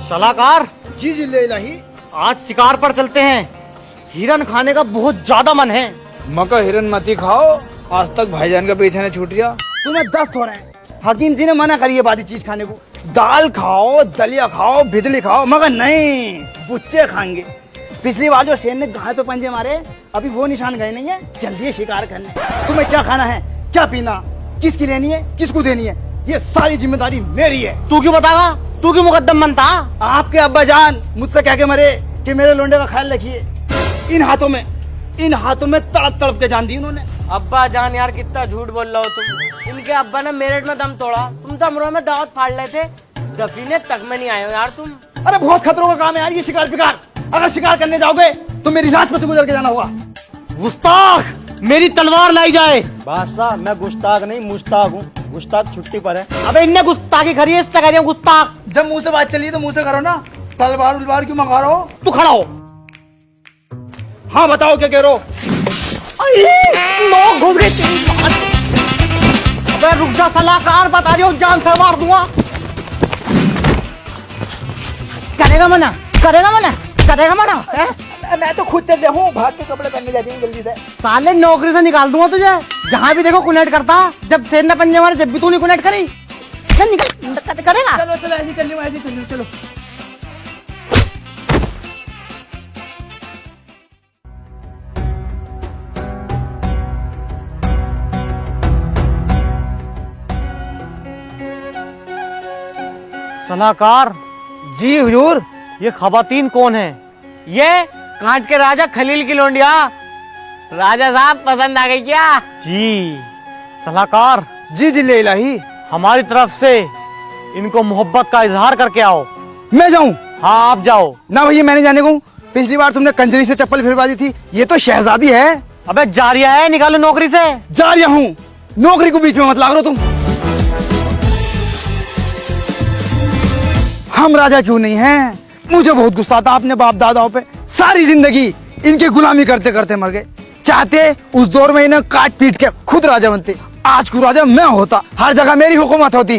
सलाहकार जी जी ले इलाही। आज शिकार पर चलते हैं। हिरन खाने का बहुत ज्यादा मन है। मका हिरन मती खाओ, आज तक भाईजान का पीछा नहीं छूट गया। तुम्हें 10 हो रहे हैं। हकीम जी ने मना करी है बादी चीज खाने को। दाल खाओ, दलिया खाओ, भिदली खाओ, मगर नहीं, बुच्चे खाएंगे। पिछली बार जो शेर ने गाय पे पंजे मारे, अभी वो निशान गए नहीं है। जल्दी है शिकार करने। तुम्हें क्या खाना है, क्या पीना, किसकी लेनी है, किसको देनी है, ये सारी जिम्मेदारी मेरी है। तू क्यों बतागा? तू क्यों मुकद्दम बनता? आपके अब्बा जान मुझसे कह के मरे कि मेरे लोंडे का ख्याल रखिए। इन हाथों में तड़प तड़प के जान दी उन्होंने। अब्बा जान यार कितना झूठ बोल रहे हो तुम। इनके अब्बा ने मेरठ में दम तोड़ा, तुम तो अमरोहा में दावत फाड़ रहे थे। दफीने तक में नहीं आए हो यार तुम। अरे बहुत खतरों का काम है यार ये शिकार पिकार। अगर शिकार करने जाओगे तो मेरी राजपथ से गुजर के जाना होगा। गुस्ताख, मेरी तलवार लाई जाए। बादशाह मैं गुस्ताख नहीं मुश्ताक हूँ। गुस्ताख छुट्टी पर है। अबे इनने गुस्ताखी करी है, इससे कह रही हूँ गुस्ताख। जब मुंह से बात चली तो मुंह से करो ना। तलवार उलवार क्यों मंगा रहे हो? तू खड़ा हो। हाँ बताओ क्या कह रहे हो? नोक घुस गई तेरी जान। अबे रुक जा सलाहकार, बता रही हूँ जान से मार दूंगा। करेगा मना, करेगा मना, करेगा मना है? मैं तो खुद चल रहा हूँ, भाग के कपड़े पहनने जाती हूँ जल्दी से। साले नौकरी से निकाल दूंगा तुझे। जहाँ भी देखो कुनेट करता। जब शेर ने पंजे मारे जब भी तू नहीं कुनेट करी। चल निकल, करेगा। चलो चलो ऐसे चल रही हूँ चलो। सलाहकार जी हुजूर। ये खवातीन कौन है? ये कांट के राजा खलील की लोंडिया। राजा साहब पसंद आ गई क्या? जी सलाहकार, जी जी ले इलाही। हमारी तरफ से इनको मोहब्बत का इजहार करके आओ। मैं जाऊँ? हाँ आप जाओ। ना भैया मैंने जाने को। पिछली बार तुमने कंजरी से चप्पल फिरवा दी थी, ये तो शहजादी है। अबे जारिया है, निकालो नौकरी से। जा रहा हूँ, नौकरी को बीच में मत लाग रहे हो तुम। हम राजा क्यों नहीं हैं? मुझे बहुत गुस्सा था अपने बाप दादाओं पे। सारी जिंदगी इनकी गुलामी करते करते मर गए। चाहते उस दौर में इन्हें काट पीट के खुद राजा बनते। आज को राजा मैं होता, हर जगह मेरी हुकूमत होती।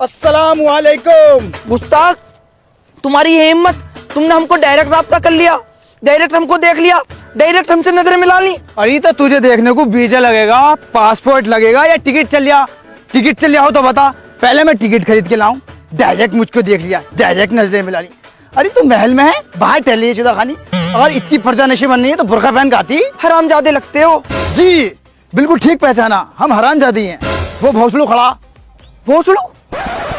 अस्सलाम वालेकुम। गुस्ताख, तुम्हारी ये हिम्मत, तुमने हमको डायरेक्ट रब्ता कर लिया, डायरेक्ट हमको देख लिया, डायरेक्ट हमसे नजरें मिला ली। अरे तो तुझे देखने को वीजा लगेगा, पासपोर्ट लगेगा या टिकट चल लिया? टिकट चल लिया हो तो बता, पहले मैं टिकट खरीद के लाऊं। डायरेक्ट मुझको देख लिया, डायरेक्ट नजरें मिला ली। अरे तू महल में है, बाहर टहली है चुदा खानी। अगर इतनी पर्दा नशी बननी है तो बुर्का पहन के आती। हरामजादे लगते हो। जी बिल्कुल ठीक पहचाना, हम हरामजादी हैं। वो भोसड़ू खड़ा। भोसड़ू?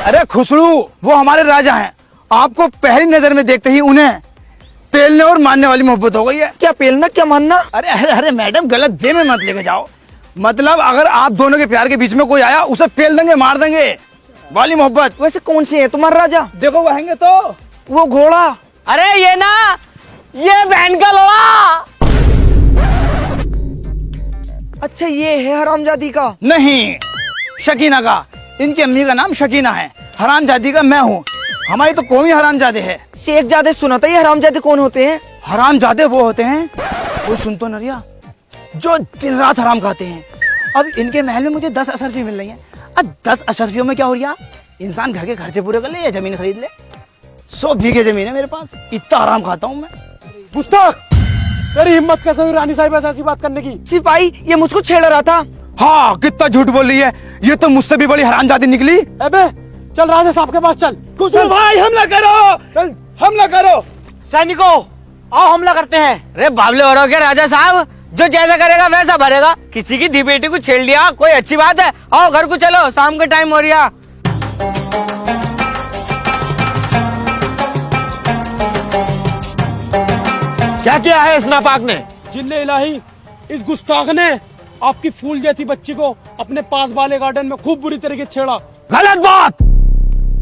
अरे खुसड़ू, वो हमारे राजा हैं। आपको पहली नजर में देखते ही उन्हें पेलने और मारने वाली मोहब्बत हो गई है। क्या पेलना क्या मानना? अरे अरे अरे मैडम, गलत वे में मत लेके जाओ। मतलब अगर आप दोनों के प्यार के बीच में कोई आया, उसे पेल देंगे, मार देंगे वाली मोहब्बत। वैसे कौन से है तुम्हारा राजा? देखो वहेंगे तो वो घोड़ा। अरे ये ना, ये बहन का लोड़ा। अच्छा ये है हरामजादी का? नहीं, शकीना का। इनकी अम्मी का नाम शकीना है, हरामजादी का मैं हूँ। हमारी तो कौमी हरामजादे है। शेखजादे सुना था, ये हरामजादे कौन होते हैं? हरामजादे वो होते हैं, कोई सुन तो नरिया, जो दिन रात हराम खाते हैं। अब इनके महल में मुझे 10 अशरफी मिल रही हैं। अब 10 अशरफियों में क्या हो रहा? इंसान घर के खर्चे पूरे कर ले या जमीन खरीद ले। 100 बीघे जमीन है मेरे पास, इतना हराम खाता हूँ मैं। गुस्ताख, तेरी हिम्मत कैसे हुई रानी साहिब ऐसी बात करने की? सिपाही ये मुझको छेड़ रहा था। हाँ कितना झूठ बोल रही है, ये तो मुझसे भी बड़ी हरामजादी निकली। अबे चल राजा साहब के पास चल। कुसुम भाई हमला करो, चल। हमला करो। सैनिकों आओ हमला करते हैं। अरे बाबले हो रहे क्या राजा साहब? जो जैसा करेगा वैसा भरेगा। किसी की धी बेटी को छेड़ लिया, कोई अच्छी बात है? आओ घर को चलो, शाम का टाइम हो रहा। क्या किया है इस नापाक ने? जिन्ने इलाही, इस गुस्ताख ने आपकी फूल जैसी बच्ची को अपने पास वाले गार्डन में खूब बुरी तरीके से छेड़ा। गलत बात।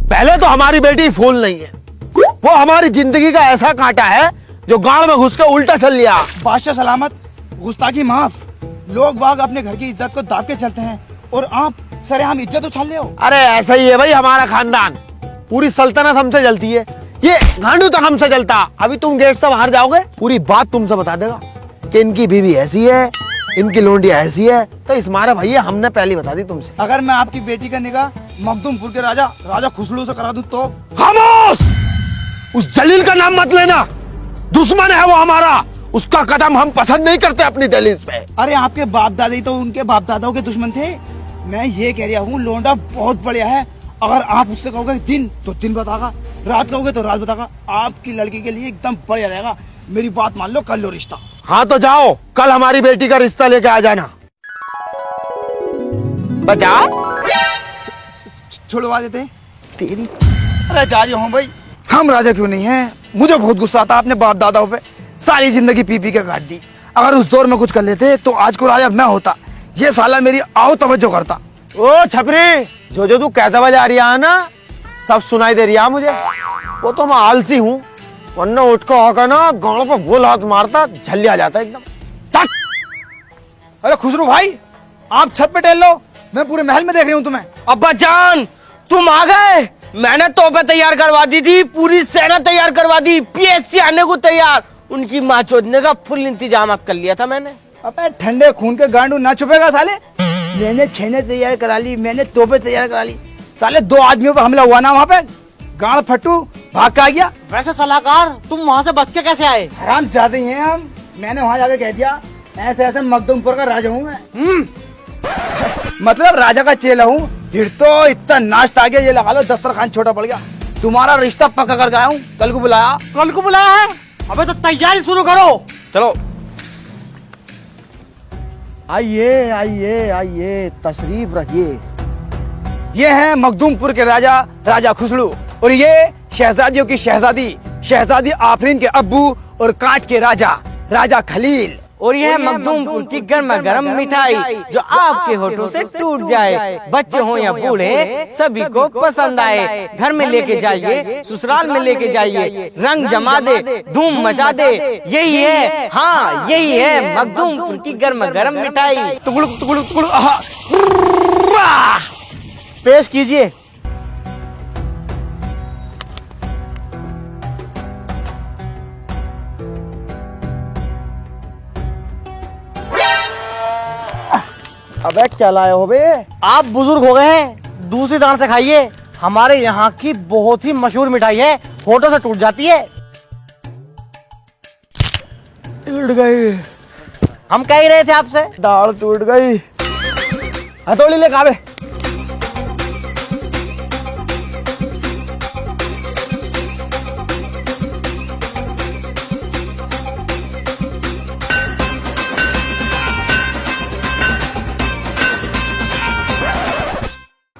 पहले तो हमारी बेटी फूल नहीं है, वो हमारी जिंदगी का ऐसा कांटा है जो गांव में घुस के उल्टा चल लिया। बादशाह सलामत, गुस्ताखी माफ। लोग बाग अपने घर की इज्जत को दाब के चलते हैं और आप सरेआम इज्जत उछाल रहे हो। अरे ऐसा ही है भाई हमारा खानदान, पूरी सल्तनत हमसे जलती है। ये गांडू तक हमसे जलता। अभी तुम गेट से बाहर जाओगे, पूरी बात तुमसे बता देगा कि इनकी बीवी ऐसी है, इनकी लोंडिया ऐसी है। तो इस मारे भैया हमने पहले बता दी तुमसे। अगर मैं आपकी बेटी का निगाह मखदूमपुर के राजा राजा खुसरो से करा दूं तो? खामोश! उस जलील का नाम मत लेना, दुश्मन है वो हमारा, उसका कदम हम पसंद नहीं करते अपनी दहलीज पे। अरे आपके बाप दादा ही तो उनके बाप दादाओं के दुश्मन थे। मैं ये कह रहा हूँ लोंडा बहुत बढ़िया है, अगर आप उससे कहोगे दिन तो दिन बतागा, रात कहोगे तो रात बतागा, आपकी लड़की के लिए एकदम बढ़िया रहेगा। मेरी बात मान लो, कर लो रिश्ता। हाँ तो जाओ, कल हमारी बेटी का रिश्ता लेके आ जाना। बचा छुड़वा देते हैं तेरी। अरे जा रही हूँ भाई, हम राजा क्यों नहीं हैं? मुझे बहुत गुस्सा आता अपने बाप दादाओं पे, सारी जिंदगी पी पी के काट दी। अगर उस दौर में कुछ कर लेते तो आज को राजा मैं होता। ये साला मेरी आओ तवज्जो करता। ओ छपरी, जो जो तू कहता बजा रही है ना, सब सुनाई दे रही है मुझे। वो तो मैं आलसी हूँ, वरना उठ को होकर ना गाँव पर गोल हाथ मारता, झल्ली जाता एकदम। अरे खुसरो भाई, आप छत पे टहल लो, मैं पूरे महल में देख रही हूँ तुम्हें। अब्बा जान, तुम आ गए। मैंने तोपे तैयार करवा दी थी, पूरी सेना तैयार करवा दी, पीएससी आने को तैयार, उनकी माँ चोदने का फुल इंतजाम अब कर लिया था मैंने। अबे ठंडे खून के गांडू ना छुपेगा साले। मैंने छेने तैयार करा ली, मैंने तोपे तैयार करा ली, साले 2 आदमियों पर हमला हुआ ना वहाँ पे, गाड़ फट्टू भाग के आ गया। वैसे सलाहकार, तुम वहाँ से बच के कैसे आए? हराम जाते हैं हम। मैंने वहाँ जाके कह दिया ऐसे ऐसे मखदूमपुर का राजा हूँ मैं। मतलब राजा का चेला हूँ। फिर तो इतना नाश्ता आ गया, ये लगा लो दस्तरखान छोटा पड़ गया। तुम्हारा रिश्ता पक्का करके आया हूँ, कल को बुलाया। कल को बुलाया है? अबे तो तैयारी शुरू करो। चलो आइए आइए आइए, तशरीफ रखिए। ये है मखदूमपुर के राजा राजा खुसरो, और ये शहजादियों की शहजादी शहजादी आफरीन के अब्बू, और काट के राजा राजा खलील। और यह मखदूमपुर की गर्मा गर्म मिठाई जो आपके होठों से टूट जाए, बच्चे हो या बूढ़े सभी को पसंद आए। घर में लेके जाइए, ससुराल में लेके जाइए, रंग जमा दे, धूम मचा दे। यही है, हाँ यही है मखदूमपुर की गर्मा गर्म मिठाई। टुकड़ू टुकड़ू टुकड़ू, आहा। पेश कीजिए। अबे क्या लाए हो बे? आप बुजुर्ग हो गए हैं, दूसरी दांत से खाइए। हमारे यहाँ की बहुत ही मशहूर मिठाई है, होठों से टूट जाती है। टूट गई, हम कह ही रहे थे आपसे। दाल टूट गई। हथौड़ी ले खावे।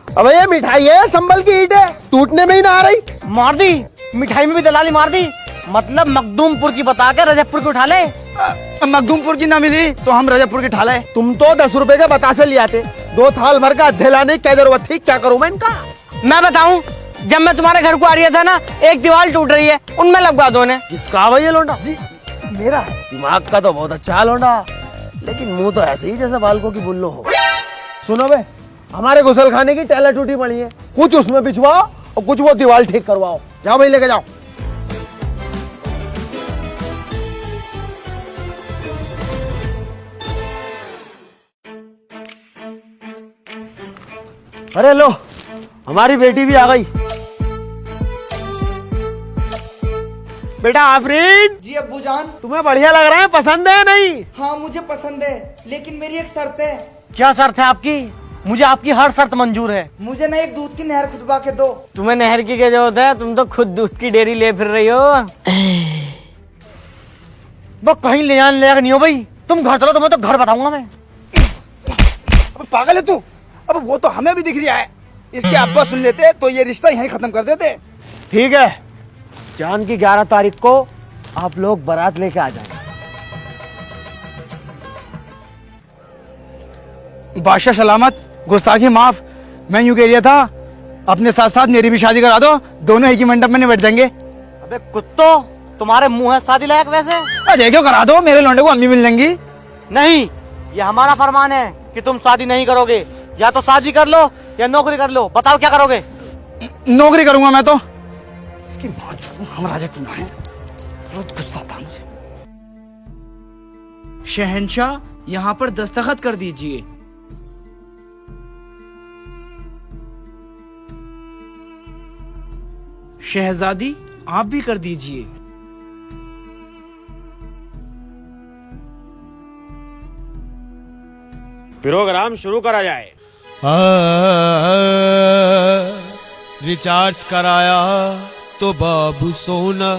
अबे ये मिठाई है, संभल की ईंट है, टूटने में ही ना आ रही। मार दी, मिठाई में भी दलाली मार दी। मतलब मखदूमपुर की बता के रजबपुर की उठा ले। मखदूमपुर की ना मिली तो हम रजबपुर की ठाला है। तुम तो 10 रुपए के बतासे ले आते, 2 थाल भर का अद्धे लाने की क्या जरूरत थी? क्या करूं मैं इनका? मैं बताऊं, जब मैं तुम्हारे घर को आ रही था ना, एक दीवार टूट रही है, उनमें लगवा दो ने। किसका भाई ये लोंडा? जी मेरा है। दिमाग का तो बहुत अच्छा है लोंडा, लेकिन मुंह तो ऐसे ही जैसे बालकों की बुल्लो हो। सुनो बे, हमारे गुसल खाने की टैला टूटी पड़ी है, कुछ उसमें बिछवाओ और कुछ वो दीवार ठीक करवाओ। जाओ भाई, लेके जाओ। अरे लो, हमारी बेटी भी आ गई। बेटा आफरीन, जी अब्बू जान। तुम्हें बढ़िया लग रहा है, पसंद है नहीं? हाँ मुझे पसंद है, लेकिन मेरी एक शर्त है। क्या शर्त है आपकी? मुझे आपकी हर शर्त मंजूर है। मुझे ना एक दूध की नहर खुदवा के दो। तुम्हें नहर की क्या जरूरत है, तुम तो खुद दूध की डेयरी ले फिर रही हो। वो कहीं ले जाने लायक नहीं हो भाई, तुम घर चलो, तुम्हें तो घर बताऊंगा मैं। अब पागल है तू? अब वो तो हमें भी दिख रहा है, इसके अब्बा सुन लेते तो ये रिश्ता यहीं खत्म कर देते। ठीक है, जान की 11 तारीख को आप लोग बारात लेके आ जाएंगे। बादशाह सलामत, गुस्ताखी माफ। मैं यूं कह रहा था अपने साथ साथ मेरी भी शादी करा दो, दोनों एक ही मंडप में बैठ जाएंगे। अबे कुत्तो, तुम्हारे मुंह है शादी लायक वैसे? देखो करा दो, मेरे लौंडे को अम्मी मिल जाएंगी। नहीं, ये हमारा फरमान है कि तुम शादी नहीं करोगे। या तो शादी कर लो या नौकरी कर लो, बताओ क्या करोगे? नौकरी करूंगा मैं तो। इसकी मां चोद, हम राजा क्यों ना है? बहुत गुस्सा आता मुझे। शहंशाह, यहाँ पर दस्तखत कर दीजिए। शहजादी आप भी कर दीजिए। प्रोग्राम शुरू करा जाए। रिचार्ज कराया तो बाबू सोना,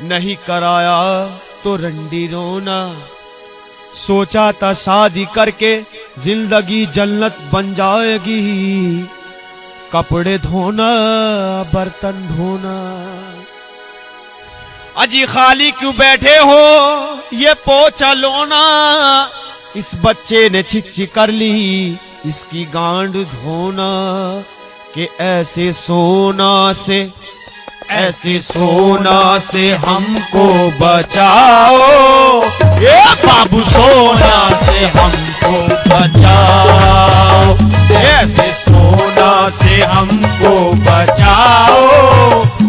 नहीं कराया तो रंडी रोना। सोचा था शादी करके जिंदगी जन्नत बन जाएगी, कपड़े धोना बर्तन धोना। अजी खाली क्यों बैठे हो, ये पोछा लोना। इस बच्चे ने चिच्ची कर ली, इसकी गांड धोना। कि ऐसे सोना से हमको बचाओ, ये बाबू सोना से हमको बचाओ। ऐसे सोना से हमको बचाओ,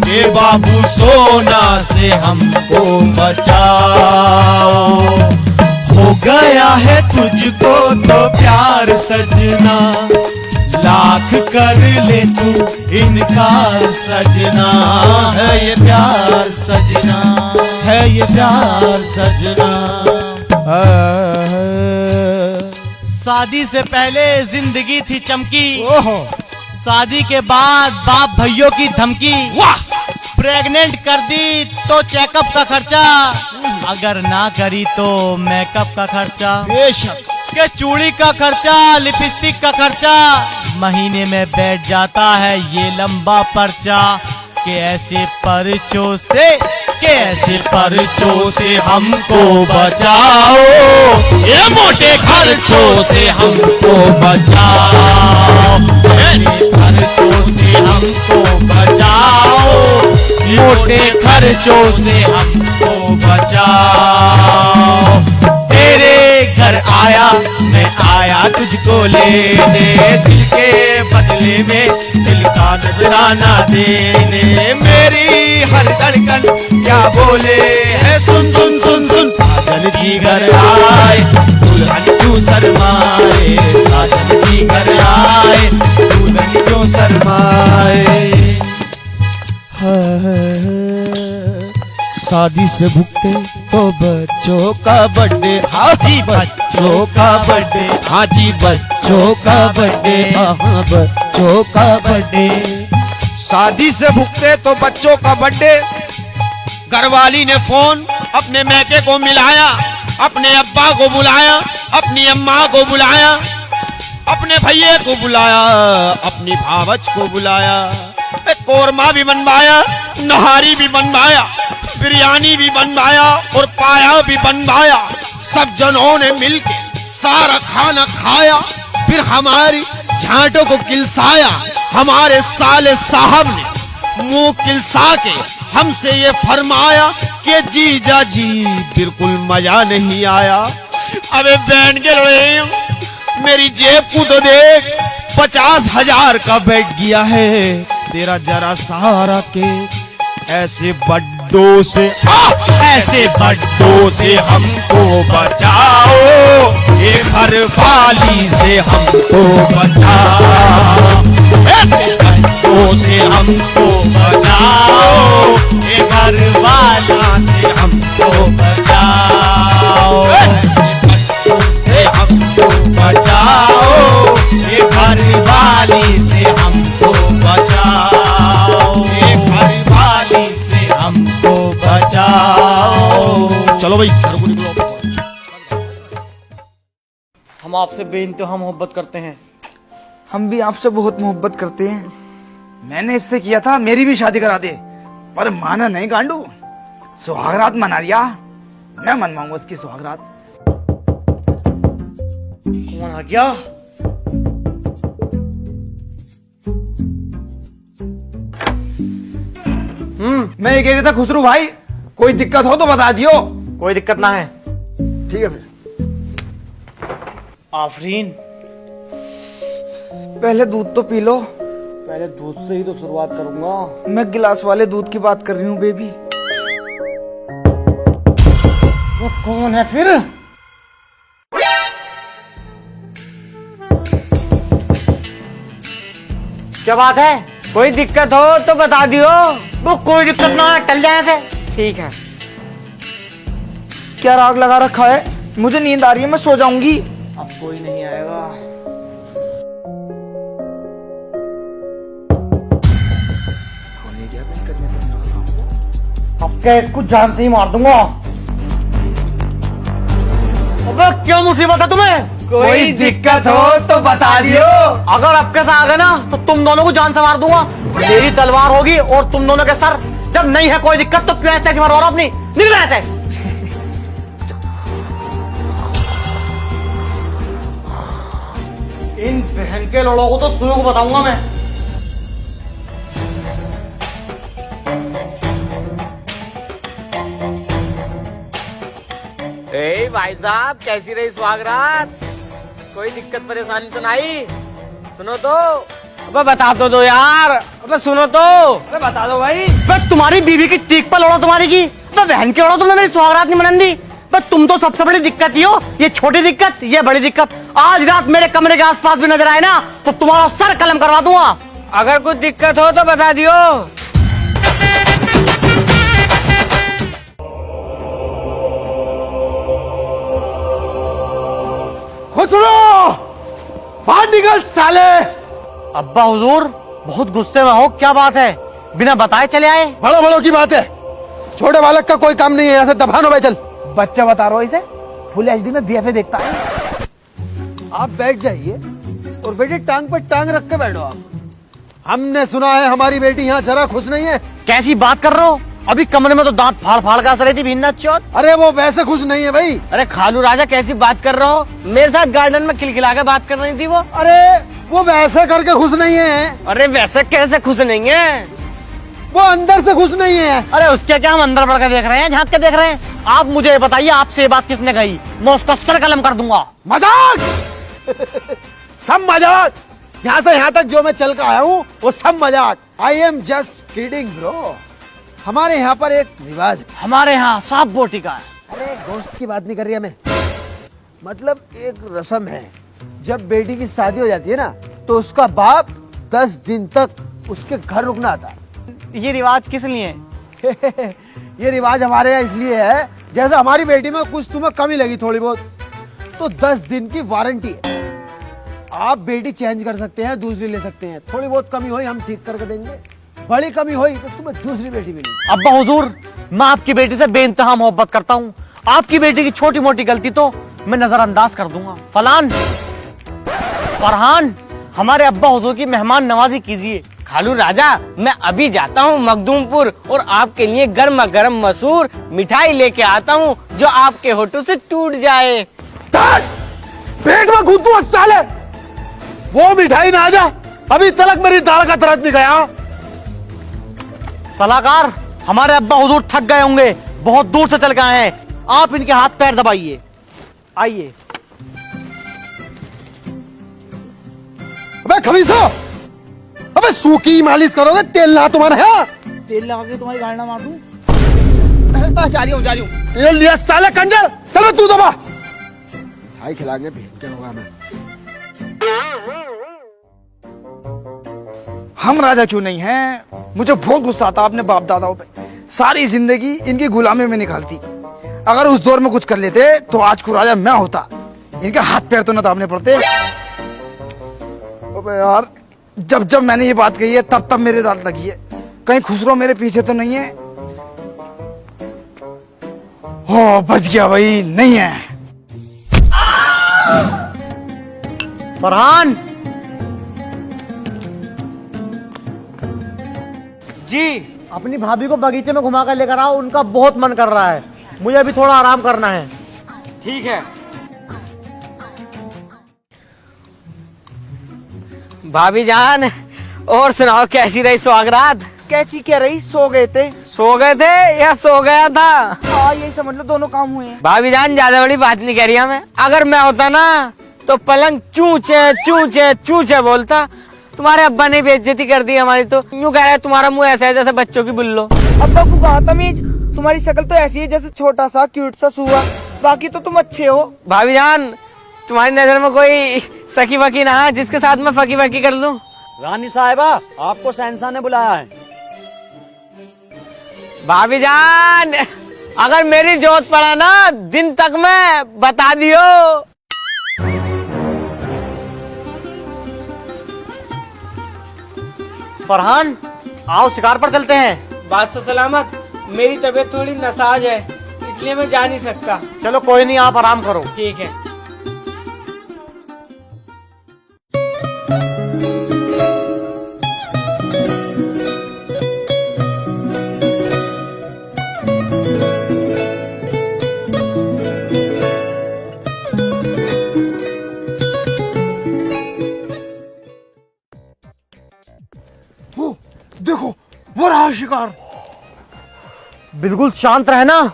ये बाबू सोना से हमको बचाओ। हो गया है तुझको तो प्यार सजना, लाख कर ले तू इनकार सजना। है ये प्यार सजना, है ये प्यार सजना। शादी से पहले जिंदगी थी चमकी, शादी के बाद बाप भाइयों की धमकी। प्रेग्नेंट कर दी तो चेकअप का खर्चा, अगर ना करी तो मेकअप का खर्चा। बेशक के चूड़ी का खर्चा, लिपस्टिक का खर्चा, महीने में बैठ जाता है ये लंबा पर्चा। के ऐसे पर्चों से हमको बचाओ, ये मोटे खर्चों से हमको बचाओ। ऐसे खर्चों से हमको बचाओ, मोटे खर्चों से हमको बचाओ। तेरे घर आया मैं आया तुझको लेने, दिल के बदले में दिल का नजराना देने। मेरी हर धड़कन क्या बोले है, सुन सुन सुन सुन। साजन जी घर आए दुल्हन क्यों शर्माए, साजन जी घर आए दुल्हन क्यों शर्माए। शादी से भुगते तो बच्चों का बर्थडे। हाँ जी बच्चों का बर्थडे, हाँ जी बच्चों का बर्थडे, हाँ बच्चों का बर्थडे। शादी से भुगते तो बच्चों का बर्थडे। घरवाली ने फोन अपने मैके को मिलाया, अपने अब्बा को बुलाया, अपनी अम्मा को बुलाया, अपने भैये को बुलाया, अपनी भावच को बुलाया। कोरमा भी बनवाया, नहारी भी बनवाया, बिरयानी भी बनवाया और पाया भी बनवाया। सब जनों ने मिलके सारा खाना खाया, फिर हमारी झांटों को किलसाया। हमारे साले साहब ने मुंह किलसा के हमसे ये फरमाया कि जीजा जी बिल्कुल मजा नहीं आया। अबे बैंड के लड़े, मेरी जेब को तो देख, 50,000 का बैठ गया है तेरा जरा सहारा के। ऐसे बड्डों से हमको बचाओ, ये घर वाली से हमको बचाओ। ऐसे बड्डों से हमको बचाओ, ये घर वाला से हमको बचाओ। ऐसे बड्डों से हमको बचाओ, ये घर वाली से हमको बचाओ। ये घर वाली से हमको बचाओ। चलो भाई हम आपसे बेइंतहा मोहब्बत करते हैं। हम भी आपसे बहुत मोहब्बत करते हैं। मैंने इससे किया था मेरी भी शादी करा दे, पर माना नहीं गांडू। सुहागरात मना लिया, मैं मनवाऊंगा उसकी सुहागरात। कौन आ गया? मैं ये कह रहा था खुसरू भाई, कोई दिक्कत हो तो बता दियो। कोई दिक्कत ना है। ठीक है फिर। आफरीन, पहले दूध तो पी लो। पहले दूध से ही तो शुरुआत करूंगा। मैं गिलास वाले दूध की बात कर रही हूँ बेबी। वो कौन है फिर? क्या बात है? कोई दिक्कत हो तो बता दियो। वो कोई दिक्कत ना है, टल जाए ऐसे। ठीक है। क्या राग लगा रखा है? मुझे नींद आ रही है, मैं सो जाऊंगी। अब कोई नहीं आएगा। अब क्या इसको जान से ही मार दूंगा। अबे क्या मुसीबत है तुम्हें? कोई दिक्कत हो तो बता दियो। अगर आपके साथ आ गए ना तो तुम दोनों को जान से मार दूंगा। मेरी तलवार होगी और तुम दोनों के सर। जब नहीं है कोई दिक्कत तो क्यों ऐसे मरवा रहा अपनी? निकल ऐसे। इन बहन के लोगों को तो सुई को बताऊंगा मैं। ए भाई साहब, कैसी रही सुहागरात? कोई दिक्कत परेशानी तो नहीं? सुनो तो। अबे बता तो दो यार। अबे सुनो तो। अरे बता दो भाई। बस तुम्हारी बीवी की टीक पर लौड़ा तुम्हारी की। बस बहन के लौड़ा तुमने मेरी सुहागरात नहीं मनंदी। बस तुम तो सबसे बड़ी दिक्कत ही हो। ये छोटी दिक्कत, ये बड़ी दिक्कत। आज रात मेरे कमरे के आसपास भी नजर आए ना तो तुम्हारा सर कलम करवा दूंगा। अगर कुछ दिक्कत हो तो बता दियो। खुसरो, बाहर निकल साले। अब्बा हुजूर, बहुत गुस्से में हो, क्या बात है? बिना बताए चले आए? बड़ों बड़ों की बात है, छोटे बालक का कोई काम नहीं है। यहाँ से दफानो भाई, चल। बच्चा बता रहा हो इसे, फुल एचडी में बीएफए देखता है। आप बैठ जाइए और बेटी टांग पर टांग रख के बैठो। आप, हमने सुना है हमारी बेटी यहाँ जरा खुश नहीं है। कैसी बात कर रहे हो? अभी कमरे में तो दांत फाड़ फाड़ का रही थी भीन्ना चौथ। अरे वो वैसे खुश नहीं है भाई। अरे खालू राजा, कैसी बात कर रहे हो? मेरे साथ गार्डन में खिलखिला के बात कर रही थी वो। अरे वो वैसे करके खुश नहीं है। अरे वैसे कैसे खुश नहीं है? वो अंदर से खुश नहीं है। अरे उसके क्या, हम अंदर बढ़ के देख रहे हैं, झांक के देख रहे हैं। आप मुझे बताइए, आपसे ये बात किसने कही? मैं उसका सर कलम कर दूंगा। मजाक सब मजाक। यहाँ से यहाँ तक जो मैं चल कर आया हूँ वो सब मजाक। I am just kidding bro. हमारे यहाँ पर एक रिवाज है। हमारे यहाँ सांप बोटी का है। अरे दोस्त की बात नहीं कर रही है मैं, मतलब एक रस्म है। जब बेटी की शादी हो जाती है ना तो उसका बाप 10 दिन तक उसके घर रुकना आता है। ये रिवाज किस लिए है? ये रिवाज हमारे यहाँ इसलिए है, जैसे हमारी बेटी में कुछ तुम्हें कमी लगी थोड़ी बहुत तो 10 दिन की वारंटी है। आप बेटी चेंज कर सकते हैं, दूसरी ले सकते हैं। थोड़ी बहुत कमी हुई हम ठीक करके देंगे, बड़ी कमी हुई तो तुम्हें दूसरी बेटी मिलेगी। अब्बा हुजूर, मैं आपकी बेटी से बेइंतहा मोहब्बत करता हूँ। आपकी बेटी की छोटी मोटी गलती तो मैं नजरअंदाज कर दूंगा। फरहान, हमारे अब्बा हुजूर की मेहमान नवाजी कीजिए। खालू राजा, मैं अभी जाता हूँ मखदूमपुर और आपके लिए गर्मा गर्म मसूर मिठाई लेके आता हूँ जो आपके होठों से टूट जाए। पेट में घुटू साले, वो मिठाई ना आ जा। अभी तलक मेरी दाल का दर्द नहीं गया। सलाहकार, हमारे अब्बा हुजूर थक गए होंगे, बहुत दूर से चल के आए हैं। आप इनके हाथ पैर दबाइए। आइए। अबे खबीसो, अबे सूखी मालिश करोगे, तेल ला तुम्हारे यहाँ। तेल लगा के तुम्हारी गाड़ी ना मार दूं। जा रही हूँ। तेल लिया साले कंजर, चलो तू दबा। मिठाई खिलाएंगे क्या होगा मैं। हम राजा क्यों नहीं हैं? मुझे बहुत गुस्सा आता अपने बाप दादाओं पे। सारी जिंदगी इनकी गुलामी में निकालती। अगर उस दौर में कुछ कर लेते तो आज को राजा मैं होता। इनके हाथ पैर तो न दाबने पड़ते। अबे यार, जब जब मैंने ये बात कही है तब तब मेरे दांत लगी है। कहीं खुसरो मेरे पीछे तो नहीं है? हो, बच गया भाई, नहीं है। फरहान जी, अपनी भाभी को बगीचे में घुमा कर लेकर आओ, उनका बहुत मन कर रहा है। मुझे अभी थोड़ा आराम करना है। ठीक है। भाभी जान, और सुनाओ कैसी रही सुहागरात? कैसी क्या रही? सो गए थे। सो गए थे या सो गया था? हाँ, यही समझ लो, दोनों काम हुए हैं। भाभी जान, ज्यादा बड़ी बात नहीं कह रही मैं। अगर मैं होता ना तो पलंग चूचे चूचे चूचे बोलता। तुम्हारे अब्बा ने बेइज्जती कर दी हमारी, तो यूं कह रहा है तुम्हारा मुंह ऐसा है जैसे बच्चों की बुल्लो। अब्बा को कहा तमीज, तुम्हारी शक्ल तो ऐसी है जैसे छोटा सा क्यूट सा सुआ। बाकी तो तुम अच्छे हो। भाभी जान, तुम्हारी नजर में कोई सखी वकी ना है जिसके साथ मैं फकी वकी कर लूं? रानी साहिबा, आपको शहंशाह ने बुलाया है। भाभी जान, अगर मेरी जरूरत पड़ा ना दिन तक में बता दियो। फरहान, आओ शिकार पर चलते हैं। बात से सलामत, मेरी तबीयत थोड़ी नासाज है, इसलिए मैं जा नहीं सकता। चलो कोई नहीं, आप आराम करो। ठीक है। देखो वो रहा शिकार। बिल्कुल शांत रहना,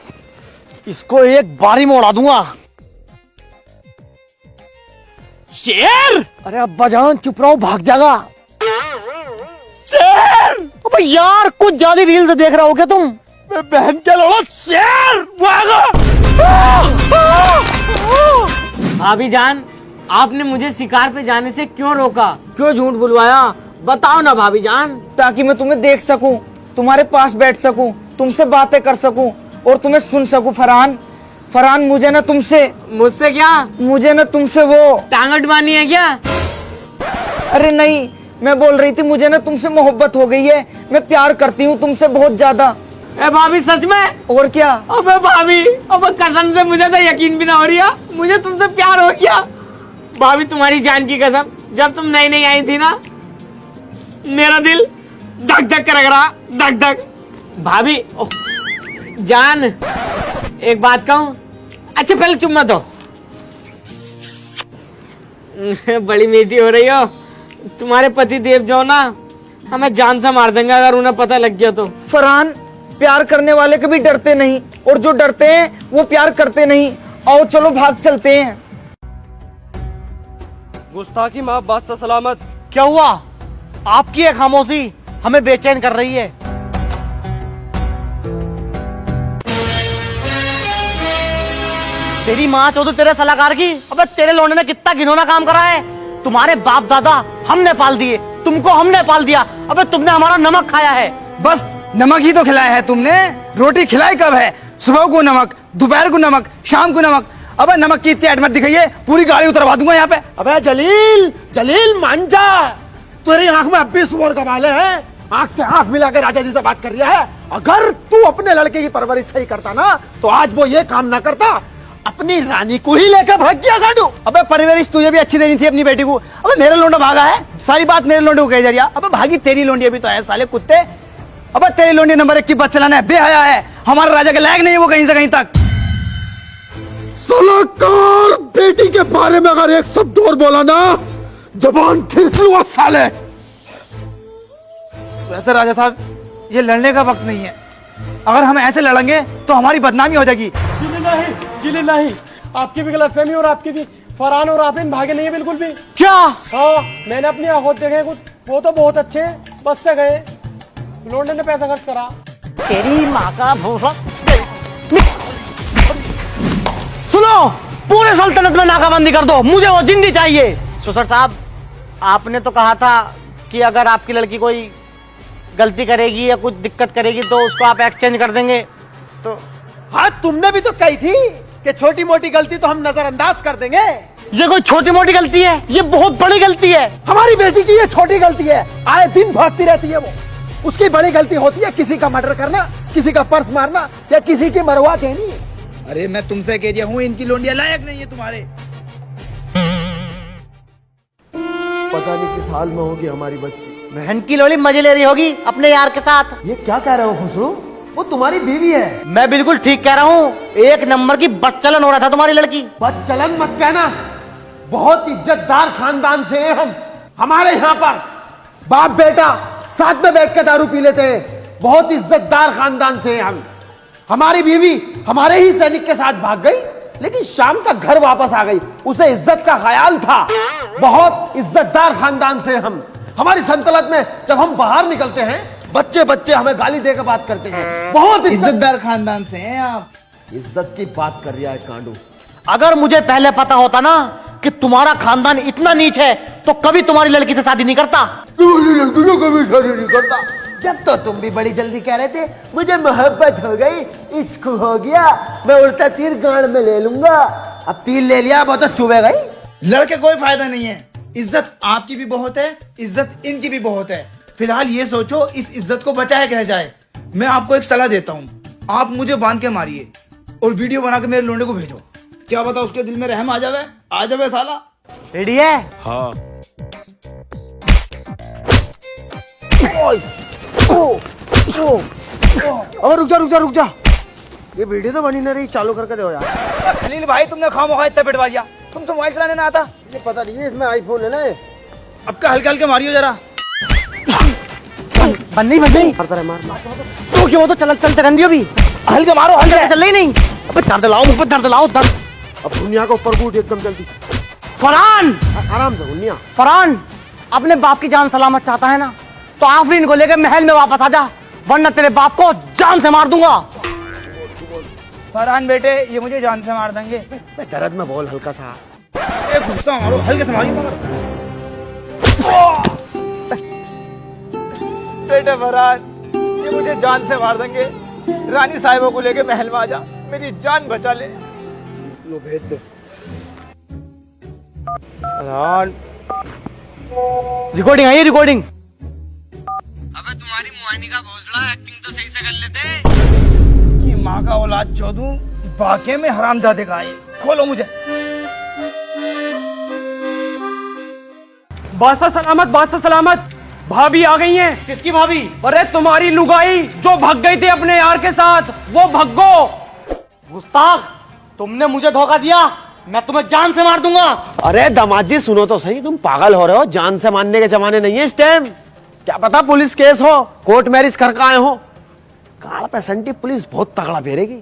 इसको एक बारी में उड़ा दूंगा। शेर! अरे अब्बा जान चुप रहो, भाग जाएगा। शेर! अबे यार, कुछ ज्यादा रील्स देख रहे हो क्या तुम? बहन के लोड़ा, शेर! भागो! भाभी जान, आपने मुझे शिकार पे जाने से क्यों रोका, क्यों झूठ बुलवाया, बताओ ना भाभी जान। ताकि मैं तुम्हें देख सकूं, तुम्हारे पास बैठ सकूं, तुमसे बातें कर सकूं और तुम्हें सुन सकूं। फरहान, फरहान, मुझे ना तुमसे, मुझसे क्या? मुझे ना तुमसे वो टांग अडवानी है क्या? अरे नहीं, मैं बोल रही थी मुझे ना तुमसे मोहब्बत हो गई है। मैं प्यार करती हूँ तुमसे बहुत ज्यादा। ए भाभी, सच में? और क्या? अबे भाभी, अबे कसम से मुझे तो यकीन भी ना हो रही है, मुझे तुमसे प्यार हो गया। भाभी तुम्हारी जान की कसम, जब तुम नई नई आई थी ना, मेरा दिल धक धक कर रहा, धक धक। भाभी ओह, जान एक बात कहूं? अच्छा पहले चुम्मा दो। बड़ी मीठी हो रही हो। तुम्हारे पति देव जो ना हमें जान से मार देंगे अगर उन्हें पता लग गया तो। फरहान, प्यार करने वाले कभी डरते नहीं, और जो डरते हैं वो प्यार करते नहीं। आओ चलो भाग चलते हैं। गुस्ताखी माफ, बात से सलामत। क्या हुआ? आपकी एक खामोशी हमें बेचैन कर रही है। तेरी माँ चौधरी तेरे सलाहकार की। अबे तेरे लौंडे ने कितना घिनौना काम करा है। तुम्हारे बाप दादा हमने पाल दिए, तुमको हमने पाल दिया। अबे तुमने हमारा नमक खाया है। बस नमक ही तो खिलाया है तुमने। रोटी खिलाई कब है? सुबह को नमक, दोपहर को नमक, शाम को नमक। अबे नमक की इतनी मत दिखाइए, पूरी गाड़ी उतरवा दूंगा यहाँ पे। अबे जलील, जलील मान जा, तेरी आंख में अब भी सुअर का बाल है। आंख से आंख मिला के राजा जी से बात कर रहा है। अगर तू अपने लड़के की परवरिश सही करता ना, तो आज वो ये काम ना करता, अपनी रानी को ही लेकर भाग गया गाड़ू। अबे परवरिश तुझे भी अच्छी देनी थी अपनी बेटी को। अबे मेरा लोंडा भागा है, सारी बात मेरे लोंडे को कही जा रही है। अबे भागी तेरी लोंडी भी तो है साले कुत्ते। अबे तेरी लोंडी नंबर 1 की बस चलाना है, बेहया है, हमारा राजा के लायक नहीं है वो कहीं से कहीं तक। सलाहकार बेटी के बारे में अगर एक शब्द और बोला ना, जबान खींच लूंगा साले। वैसे राजा साहब, ये लड़ने का वक्त नहीं है। अगर हम ऐसे लड़ेंगे तो हमारी बदनामी हो जाएगी। जिले नहीं, आपकी भी गलतफहमी और आपकी भी। फरहान और आफरीन भागे नहीं है बिल्कुल भी। क्या? हाँ, मैंने अपनी आंखों देखे कुछ, वो तो बहुत अच्छे हैं, बस से गए। लोंडे ने पैसा खर्च करा। तेरी माँ का भूसा। सुनो, पूरे सल्तनत में नाकाबंदी कर दो, मुझे वो जिंदी चाहिए। सुसर साहब, आपने तो कहा था कि अगर आपकी लड़की कोई गलती करेगी या कुछ दिक्कत करेगी तो उसको आप एक्सचेंज कर देंगे। तो हाँ, तुमने भी तो कही थी कि छोटी मोटी गलती तो हम नजरअंदाज कर देंगे। ये कोई छोटी मोटी गलती है? ये बहुत बड़ी गलती है। हमारी बेटी की ये छोटी गलती है, आए दिन भागती रहती है वो। उसकी बड़ी गलती होती है किसी का मर्डर करना, किसी का पर्स मारना या किसी की मरवा देनी। अरे मैं तुमसे कह दिया हूँ, इनकी लोंडिया लायक नहीं है तुम्हारे। पता नहीं किस हाल में होगी हमारी बच्ची। बहन की लोली मजे ले रही होगी अपने यार के साथ। ये क्या कह रहे हो खुसरू? वो तुम्हारी बीवी है। मैं बिल्कुल ठीक कह रहा हूँ, एक नंबर की बदचलन हो रहा था तुम्हारी लड़की। बदचलन मत कहना, बहुत इज्जतदार खानदान से हैं हम। हमारे यहाँ पर बाप बेटा साथ में बैठ के दारू पी लेते हैं। बहुत इज्जतदार खानदान से हैं हम। हमारी बीवी हमारे ही सैनिक के साथ भाग गई, लेकिन शाम तक घर वापस आ गई। उसे इज्जत का ख्याल था। बहुत इज्जतदार खानदान से हम। हमारी सल्तनत में जब हम बाहर निकलते हैं, बच्चे बच्चे हमें गाली देकर बात करते हैं। बहुत इज्जतदार खानदान से हैं आप। इज्जत की बात कर रहा है कांडू। अगर मुझे पहले पता होता ना कि तुम्हारा खानदान इतना नीच है, तो कभी तुम्हारी लड़की से शादी नहीं करता। तुझे कभी शादी नहीं करता। जब तो तुम भी बड़ी जल्दी कह रहे थे मुझे मोहब्बत हो गई, इश्क हो गया, मैं उल्टा तीर गांड में ले लूंगा। अब तीर ले लिया, बहुत तो चुभे गई। लड़के कोई फायदा नहीं है, इज्जत आपकी भी बहुत है, इज्जत इनकी भी बहुत है। फिलहाल ये सोचो इस इज्जत को बचाया क्या जाए। मैं आपको एक सलाह देता हूँ, आप मुझे बांध के मारिए और वीडियो बना के मेरे लोंडे को भेजो। क्या पता उसके दिल में रहम आ जावे साला। रेडी है? हाँ। और रुक जा, ये वीडियो तो बनी ना रही, चालू करके दो यार। खलील भाई तुमने खामोखा इतना पिटवा दिया, तुमसे मोबाइल चलाने ना आता। ये पता नहीं है इसमें आईफोन है ना। अब का हल्के हल्के मारियो जरा। बन नहीं मारता रहे, मार। तो क्यों, वो तो चलते रहने दियो भी। हल्के मारो, हल्के चल रही नहीं। अबे दर्द लाओ, मुझ पर दर्द लाओ, दर्द। अब दुनिया के ऊपर कूद एकदम जल्दी। फरहान, आराम से दुनिया। फरहान, अपने बाप की जान सलामत चाहता है ना, तो आफरीन को लेकर महल में वापस आ जा, वरना तेरे बाप को जान से मार दूंगा। फरहान बेटे, ये मुझे जान से मार देंगे। दर्द में बोल हल्का सा। एक गुस्सा मारो, हल्के से मारियो मगर। बेटे फरहान, ये मुझे जान से मार देंगे। रानी साहिबा को लेके महल में आ जा, मेरी जान बचा ले। लो भेज दो। फरहान, रिकॉर्डिंग आई है, रिकॉर्डिंग। अबे तुम्हारी मुआइनी का भोसड़ा, एक्टिंग तो सही से कर लेते। इसकी माँ का औलाद चौधू, बाके में हरामजादे का है। खोलो मुझे। बादशाह सलामत, बादशाह सलामत। भाभी आ गई हैं। किसकी भाभी? अरे तुम्हारी लुगाई जो भाग गई थी अपने यार के साथ, वो भग्गो। गुस्ताख, तुमने मुझे धोखा दिया, मैं तुम्हें जान से मार दूंगा। अरे दामाद जी सुनो तो सही, तुम पागल हो रहे हो, जान से मारने के जमाने नहीं है इस टाइम। क्या पता पुलिस केस हो, कोर्ट मैरिज करके आए हो। काल पैसेंटी पुलिस बहुत तगड़ा फेरेगी,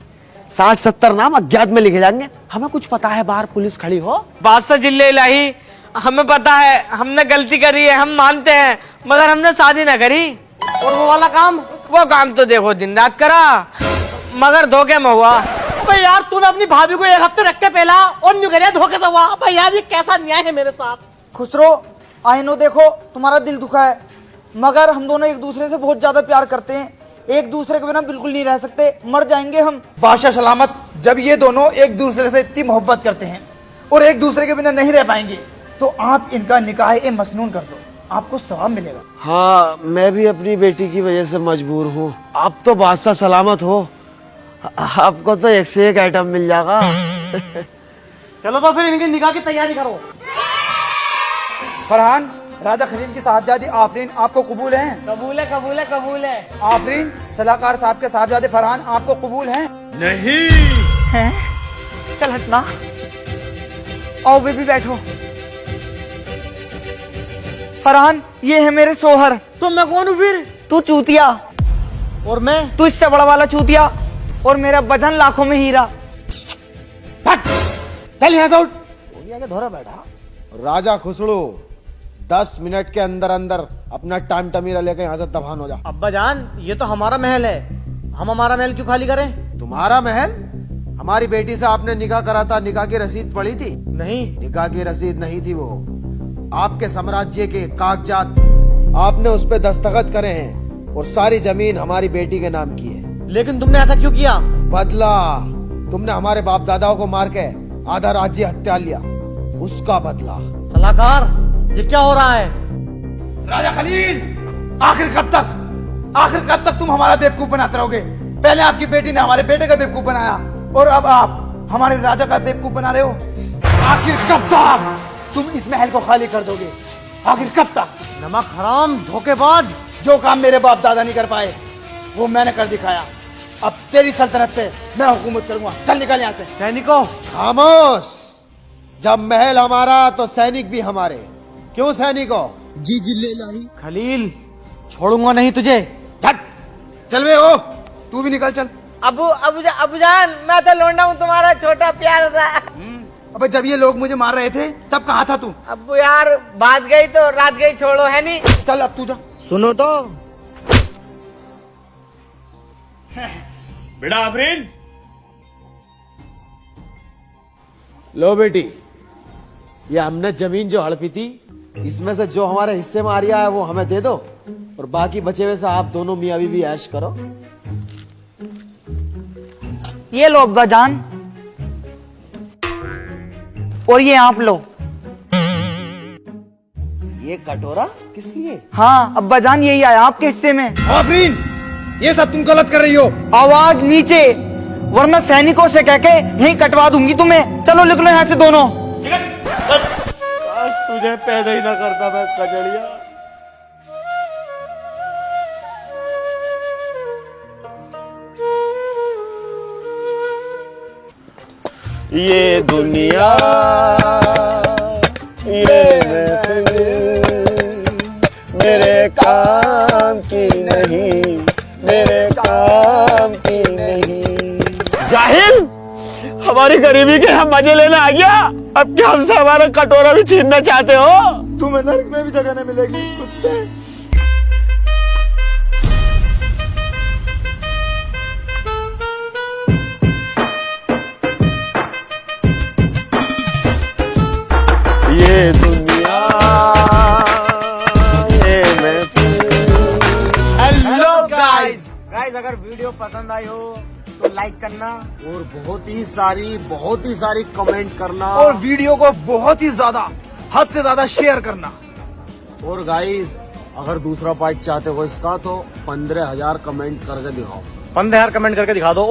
60-70 नाम अज्ञात में लिखे जाएंगे। हमें कुछ पता है बाहर पुलिस खड़ी हो। बादशाह जिले इलाही, हमें पता है हमने गलती करी है, हम मानते हैं, मगर हमने शादी ना करी। और वो वाला काम? वो काम तो देखो दिन रात करा, मगर धोखे में हुआ। अबे यार, तूने अपनी भाभी को एक हफ्ते रख के पहला और न्यू करिया धोखे से हुआ। अबे यार, ये कैसा न्याय है मेरे साथ? खुसरो, आइनो देखो तुम्हारा दिल दुखा है, मगर हम दोनों एक दूसरे से बहुत ज्यादा प्यार करते हैं। एक दूसरे के बिना बिल्कुल नहीं रह सकते, मर जाएंगे हम। बादशाह सलामत, जब ये दोनों एक दूसरे से इतनी मोहब्बत करते हैं और एक दूसरे के बिना नहीं रह पाएंगे, तो आप इनका निकाह ए मसनून कर दो, आपको सवाब मिलेगा। हाँ, मैं भी अपनी बेटी की वजह से मजबूर हूँ। आप तो बादशाह सलामत हो, आपको तो एक से एक आइटम मिल जाएगा। चलो तो फिर इनकी निकाह की तैयारी करो। फरहान, राजा खलील की साहबजादी आफरीन आपको कबूल है? कबूल है, कबूल है, कबूल है। आफरीन, सलाहकार साहब के साहबजादे फरहान आपको कबूल हैं? हैं? चल हटना, आओ बेबी बैठो। फरहान, ये है मेरे सोहर। तो मैं कौन हूँ फिर? तू चूतिया, और मैं? तू इससे बड़ा वाला चूतिया, और मेरा वजन लाखों में हीरा। चल यहाँ से उठ। दुनिया के धोरा बैठा। राजा खुसड़ू, 10 मिनट के अंदर अंदर अपना टाइम टमीरा लेकर यहाँ से दफान हो जा। अब्बा जान, ये तो हमारा महल है, हम हमारा महल क्यों खाली करें? तुम्हारा महल? हमारी बेटी से आपने निकाह करा था, निकाह की रसीद पड़ी थी? नहीं। निकाह की रसीद नहीं थी, वो आपके साम्राज्य के कागजात, आपने उस पे दस्तखत करे हैं और सारी जमीन हमारी बेटी के नाम की है। लेकिन तुमने ऐसा क्यों किया? बदला, तुमने हमारे बाप दादाओं को मार के आधा राज्य हत्या लिया, उसका बदला। सलाहकार, ये क्या हो रहा है? राजा खलील, आखिर कब तक तुम हमारा बेवकूफ बनाते रहोगे? पहले आपकी बेटी ने हमारे बेटे का बेवकूफ बनाया और अब आप हमारे राजा का बेवकूफ बना रहे हो। आखिर कब तक तुम इस महल को खाली कर दोगे? आखिर कब तक? नमक हराम, धोखेबाज। जो काम मेरे बाप दादा नहीं कर पाए वो मैंने कर दिखाया। अब तेरी सल्तनत पे मैं हुकूमत करूंगा। चल निकल यहाँ से। सैनिकों, खामोश। जब महल हमारा तो सैनिक भी हमारे। क्यों सैनिकों? जी जिले इलाही। खलील, छोड़ूंगा नहीं तुझे। चल वे हो, तू भी निकल चल। अबू जान, मैं तो लौंडा हूँ, तुम्हारा छोटा प्यार था। अबे जब ये लोग मुझे मार रहे थे तब कहाँ था तू? अबू यार, बात गई तो रात गई, छोड़ो, है नहीं? चल अब तू जा। सुनो तो, बेटा आफरीन, लो बेटी, ये हमने जमीन जो हड़पी थी इसमें से जो हमारे हिस्से में आ रहा है वो हमें दे दो और बाकी बचे हुए से आप दोनों मियाँ बीवी ऐश करो। ये लो अब्बा जान, और ये आप लो। ये कटोरा किस लिए? हाँ अब्बा जान, यही आया आपके हिस्से में। आफरीन, ये सब तुम गलत कर रही हो। आवाज नीचे, वरना सैनिकों से कह के यहीं कटवा दूंगी तुम्हें। चलो निकलो यहाँ से दोनों। काश तुझे पैदा ही ना करता मैं कजड़िया। ये दुनिया, ये मेरे काम की नहीं, मेरे काम की नहीं। जाहिल, हमारी गरीबी के हम मजे लेने आ गया। अब क्या हमसे हमारा कटोरा भी छीनना चाहते हो? तुम्हें नरक में भी जगह नहीं मिलेगी कुत्ते। ये दुनिया, ये हेलो गाइस, अगर वीडियो पसंद आई हो तो लाइक करना और बहुत ही सारी कमेंट करना और वीडियो को बहुत ही ज्यादा, हद से ज्यादा शेयर करना। और गाइस अगर दूसरा पार्ट चाहते हो इसका तो 15,000 कमेंट करके दिखाओ। 15,000 कमेंट करके दिखा दो।